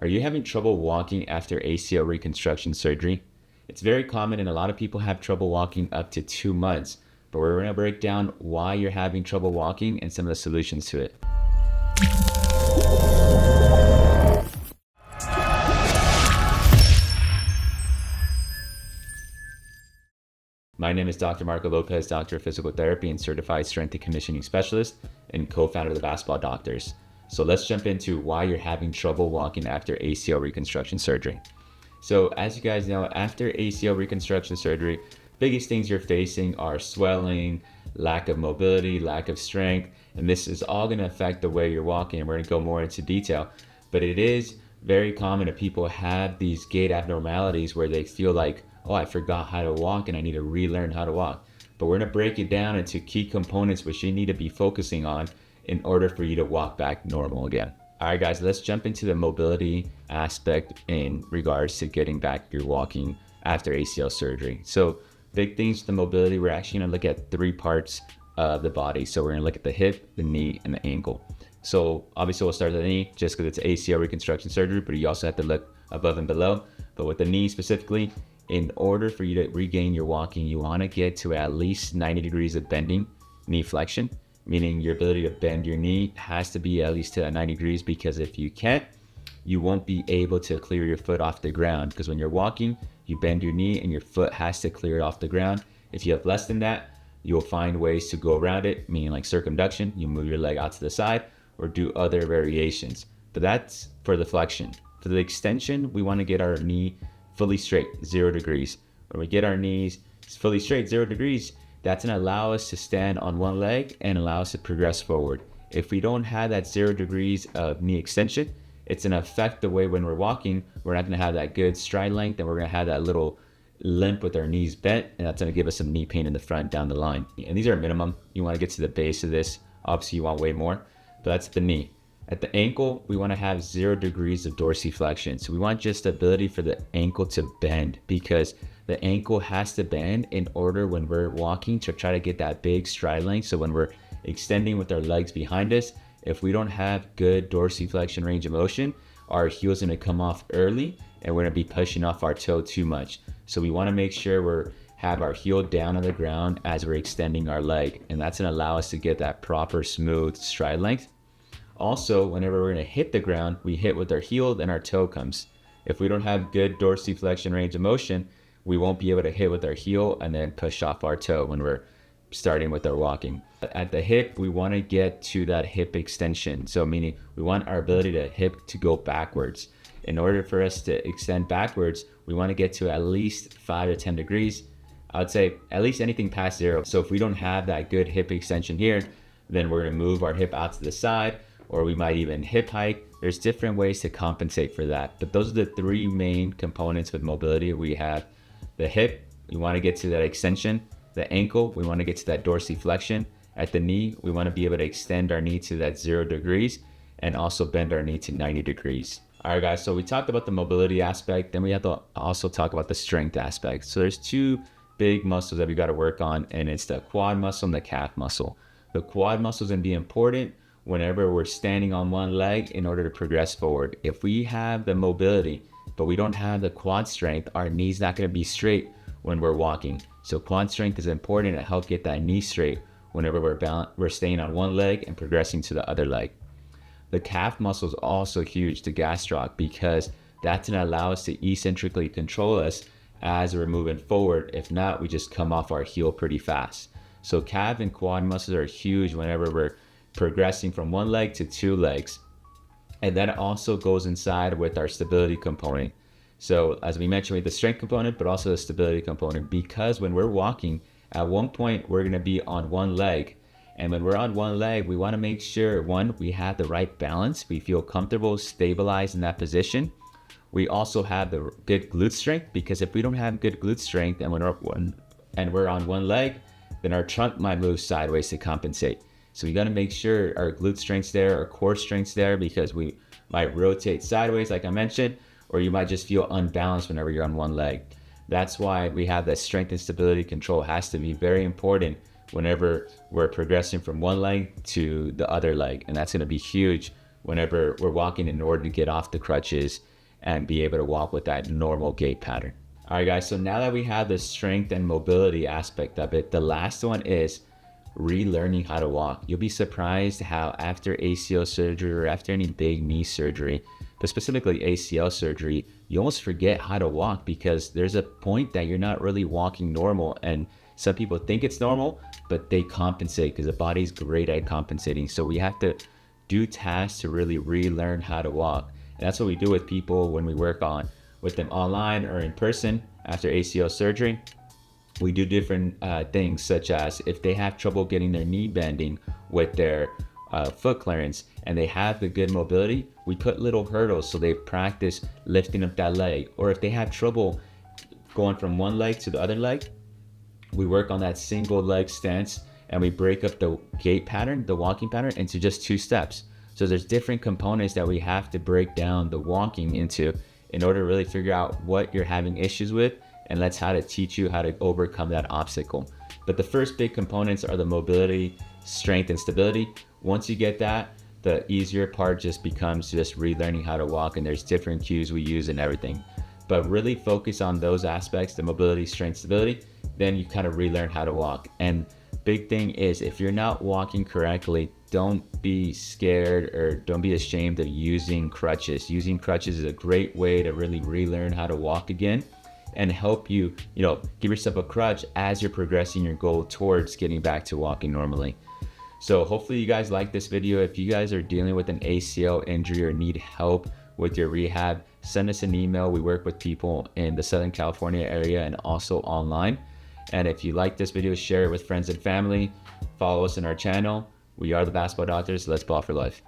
Are you having trouble walking after ACL reconstruction surgery? It's very common and a lot of people have trouble walking up to 2 months, but we're going to break down why you're having trouble walking and some of the solutions to it. My name is Dr. Marco Lopez, Doctor of Physical Therapy and Certified Strength and Conditioning Specialist and co-founder of the Basketball Doctors. So let's jump into why you're having trouble walking after ACL reconstruction surgery. So as you guys know, after ACL reconstruction surgery, biggest things you're facing are swelling, lack of mobility, lack of strength, and this is all going to affect the way you're walking, and we're going to go more into detail. But it is very common that people have these gait abnormalities where they feel like, oh, I forgot how to walk and I need to relearn how to walk. But we're going to break it down into key components which you need to be focusing on in order for you to walk back normal again. All right, guys, let's jump into the mobility aspect in regards to getting back your walking after ACL surgery. So big things with the mobility, we're actually going to look at 3 parts of the body. So we're going to look at the hip, the knee, and the ankle. So obviously we'll start at the knee just because it's ACL reconstruction surgery, but you also have to look above and below. But with the knee specifically, in order for you to regain your walking, you want to get to at least 90 degrees of bending knee flexion, meaning your ability to bend your knee has to be at least to 90 degrees, because if you can't, you won't be able to clear your foot off the ground, because when you're walking, you bend your knee and your foot has to clear it off the ground. If you have less than that, you'll find ways to go around it, meaning like circumduction, you move your leg out to the side or do other variations. But that's for the flexion. For the extension, we want to get our knee fully straight, 0 degrees. When we get our knees fully straight, 0 degrees, that's going to allow us to stand on one leg and allow us to progress forward. If we don't have that 0 degrees of knee extension, it's going to affect the way when we're walking, we're not going to have that good stride length, and we're going to have that little limp with our knees bent, and that's going to give us some knee pain in the front down the line. And these are minimum. You want to get to the base of this. Obviously, you want way more, but that's the knee. At the ankle, we want to have 0 degrees of dorsiflexion. So we want just the ability for the ankle to bend, because the ankle has to bend in order when we're walking to try to get that big stride length. So when we're extending with our legs behind us, if we don't have good dorsiflexion range of motion, our heel's going to come off early and we're going to be pushing off our toe too much. So we want to make sure we have our heel down on the ground as we're extending our leg, and that's going to allow us to get that proper smooth stride length. Also, whenever we're going to hit the ground, we hit with our heel, then our toe comes. If we don't have good dorsiflexion range of motion, we won't be able to hit with our heel and then push off our toe when we're starting with our walking. At the hip, we want to get to that hip extension. So meaning we want our ability to hip to go backwards. In order for us to extend backwards, we want to get to at least 5 to 10 degrees. I would say at least anything past 0. So if we don't have that good hip extension here, then we're going to move our hip out to the side, or we might even hip hike. There's different ways to compensate for that. But those are the 3 main components with mobility. We have the hip, we want to get to that extension. The ankle, we want to get to that dorsiflexion. At the knee, we want to be able to extend our knee to that 0 degrees and also bend our knee to 90 degrees. All right, guys, so we talked about the mobility aspect. Then we have to also talk about the strength aspect. So there's 2 big muscles that we got to work on, and it's the quad muscle and the calf muscle. The quad muscle is going to be important whenever we're standing on one leg in order to progress forward. If we have the mobility, but we don't have the quad strength, our knee's not going to be straight when we're walking. So quad strength is important to help get that knee straight whenever we're staying on one leg and progressing to the other leg. The calf muscle is also huge, the gastroc, because that's going to allow us to eccentrically control us as we're moving forward. If not, we just come off our heel pretty fast. So calf and quad muscles are huge whenever we're progressing from one leg to 2 legs. And that also goes inside with our stability component. So as we mentioned, we have the strength component, but also the stability component, because when we're walking, at one point, we're going to be on one leg. And when we're on one leg, we want to make sure, 1, we have the right balance. We feel comfortable, stabilized in that position. We also have the good glute strength, because if we don't have good glute strength and we're on one leg, then our trunk might move sideways to compensate. So we got to make sure our glute strength's there, our core strength's there, because we might rotate sideways, like I mentioned, or you might just feel unbalanced whenever you're on one leg. That's why we have that strength and stability control has to be very important whenever we're progressing from one leg to the other leg. And that's going to be huge whenever we're walking in order to get off the crutches and be able to walk with that normal gait pattern. All right, guys, so now that we have the strength and mobility aspect of it, the last one is relearning how to walk. You'll be surprised how after ACL surgery or after any big knee surgery, but specifically ACL surgery, you almost forget how to walk because there's a point that you're not really walking normal. And some people think it's normal, but they compensate because the body's great at compensating. So we have to do tasks to really relearn how to walk. And that's what we do with people when we work on with them online or in person after ACL surgery. We do different things, such as if they have trouble getting their knee bending with their foot clearance and they have the good mobility, we put little hurdles so they practice lifting up that leg. Or if they have trouble going from one leg to the other leg, we work on that single leg stance and we break up the gait pattern, the walking pattern, into just 2 steps. So there's different components that we have to break down the walking into in order to really figure out what you're having issues with, and that's how to teach you how to overcome that obstacle. But the first big components are the mobility, strength, and stability. Once you get that, the easier part just becomes just relearning how to walk, and there's different cues we use and everything. But really focus on those aspects, the mobility, strength, stability, then you kind of relearn how to walk. And big thing is, if you're not walking correctly, don't be scared or don't be ashamed of using crutches. Using crutches is a great way to really relearn how to walk again and help you, give yourself a crutch as you're progressing your goal towards getting back to walking normally. So hopefully you guys like this video. If you guys are dealing with an ACL injury or need help with your rehab, send us an email. We work with people in the Southern California area and also online. And if you like this video, share it with friends and family. Follow us on our channel. We are the Basketball Doctors. Let's ball for life.